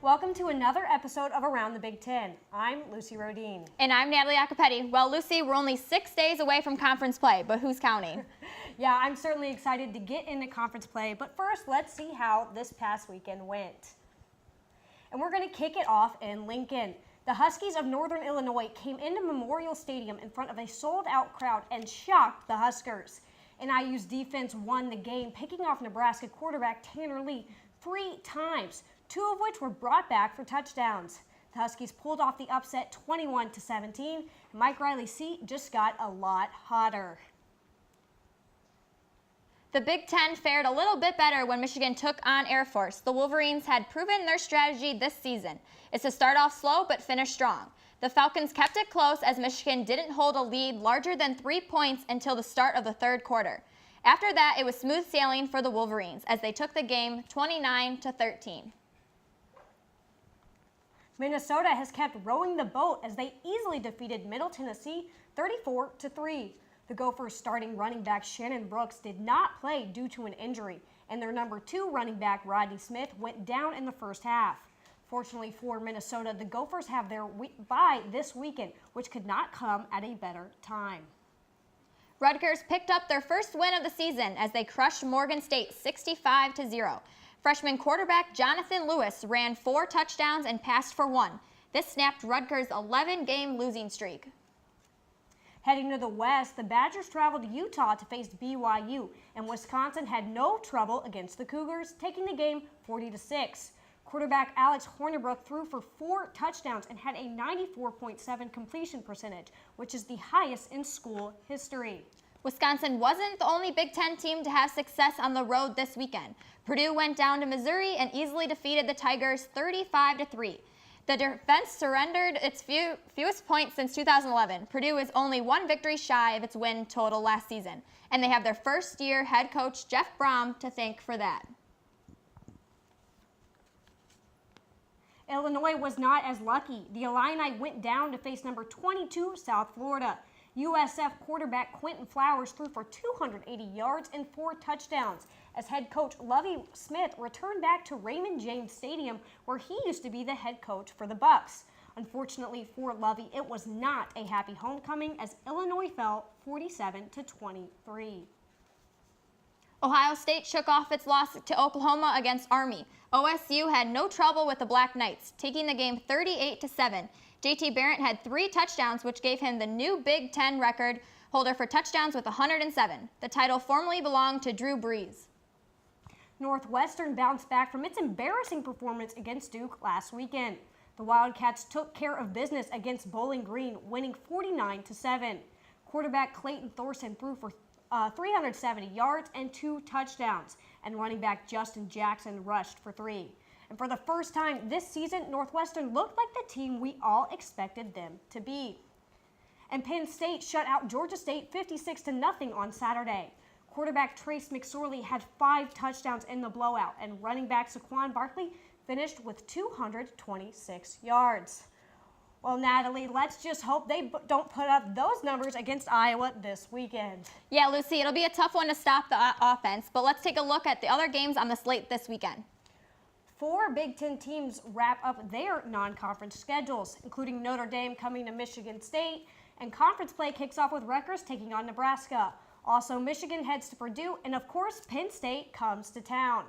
Welcome to another episode of Around the Big Ten. I'm Lucy Rodine. And I'm Natalie Accapetti. Well, Lucy, we're only 6 days away from conference play, but who's counting? Yeah, I'm certainly excited to get into conference play, but first, let's see how this past weekend went. And we're going to kick it off in Lincoln. The Huskies of Northern Illinois came into Memorial Stadium in front of a sold-out crowd and shocked the Huskers. NIU's defense won the game, picking off Nebraska quarterback Tanner Lee 3 times, 2 of which were brought back for touchdowns. The Huskies pulled off the upset 21-17, and Mike Riley's seat just got a lot hotter. The Big Ten fared a little bit better when Michigan took on Air Force. The Wolverines had proven their strategy this season. It's to start off slow but finish strong. The Falcons kept it close as Michigan didn't hold a lead larger than 3 points until the start of the third quarter. After that, it was smooth sailing for the Wolverines as they took the game 29-13. Minnesota has kept rowing the boat as they easily defeated Middle Tennessee 34-3. The Gophers starting running back Shannon Brooks did not play due to an injury, and their number 2 running back Rodney Smith went down in the first half. Fortunately for Minnesota, the Gophers have their bye this weekend, which could not come at a better time. Rutgers picked up their first win of the season as they crushed Morgan State 65-0. Freshman quarterback Jonathan Lewis ran 4 touchdowns and passed for 1. This snapped Rutgers' 11-game losing streak. Heading to the West, the Badgers traveled to Utah to face BYU, and Wisconsin had no trouble against the Cougars, taking the game 40-6. Quarterback Alex Hornibrook threw for 4 touchdowns and had a 94.7 completion percentage, which is the highest in school history. Wisconsin wasn't the only Big Ten team to have success on the road this weekend. Purdue went down to Missouri and easily defeated the Tigers 35-3. The defense surrendered its fewest points since 2011. Purdue is only 1 victory shy of its win total last season, and they have their first-year head coach Jeff Brom to thank for that. Illinois was not as lucky. The Illini went down to face number 22 South Florida. USF quarterback Quentin Flowers threw for 280 yards and 4 touchdowns as head coach Lovie Smith returned back to Raymond James Stadium, where he used to be the head coach for the Bucks. Unfortunately for Lovie, it was not a happy homecoming as Illinois fell 47-23. Ohio State shook off its loss to Oklahoma against Army. OSU had no trouble with the Black Knights, taking the game 38-7. JT Barrett had 3 touchdowns, which gave him the new Big Ten record holder for touchdowns with 107. The title formerly belonged to Drew Brees. Northwestern bounced back from its embarrassing performance against Duke last weekend. The Wildcats took care of business against Bowling Green, winning 49-7. Quarterback Clayton Thorson threw for 370 yards and 2 touchdowns, and running back Justin Jackson rushed for 3. And for the first time this season, Northwestern looked like the team we all expected them to be. And Penn State shut out Georgia State 56-0 on Saturday. Quarterback Trace McSorley had 5 touchdowns in the blowout, and running back Saquon Barkley finished with 226 yards. Well, Natalie, let's just hope they don't put up those numbers against Iowa this weekend. Yeah, Lucy, it'll be a tough one to stop the offense, but let's take a look at the other games on the slate this weekend. 4 Big Ten teams wrap up their non-conference schedules, including Notre Dame coming to Michigan State, and conference play kicks off with Rutgers taking on Nebraska. Also, Michigan heads to Purdue, and of course, Penn State comes to town.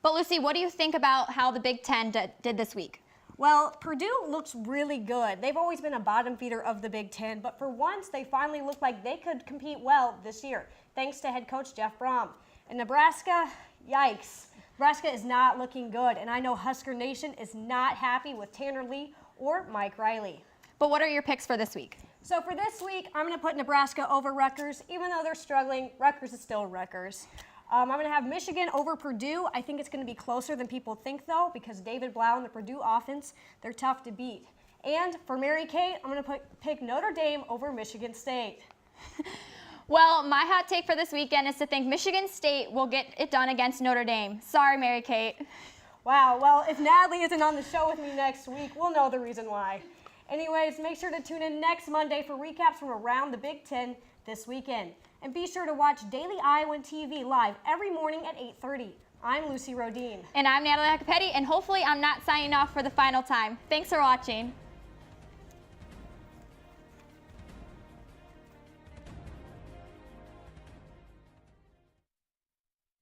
But Lucy, what do you think about how the Big Ten did this week? Well, Purdue looks really good. They've always been a bottom feeder of the Big Ten, but for once, they finally look like they could compete well this year, thanks to head coach Jeff Brom. And Nebraska, yikes. Nebraska is not looking good, and I know Husker Nation is not happy with Tanner Lee or Mike Riley. But what are your picks for this week? So for this week, I'm going to put Nebraska over Rutgers. Even though they're struggling, Rutgers is still Rutgers. I'm going to have Michigan over Purdue. I think it's going to be closer than people think, though, because David Blau and the Purdue offense, they're tough to beat. And for Mary Kate, I'm going to pick Notre Dame over Michigan State. Well, my hot take for this weekend is to think Michigan State will get it done against Notre Dame. Sorry, Mary Kate. Wow, well, if Natalie isn't on the show with me next week, we'll know the reason why. Anyways, make sure to tune in next Monday for recaps from around the Big Ten this weekend. And be sure to watch Daily Iowa TV live every morning at 8:30. I'm Lucy Rodine. And I'm Natalie Capetti, and hopefully I'm not signing off for the final time. Thanks for watching.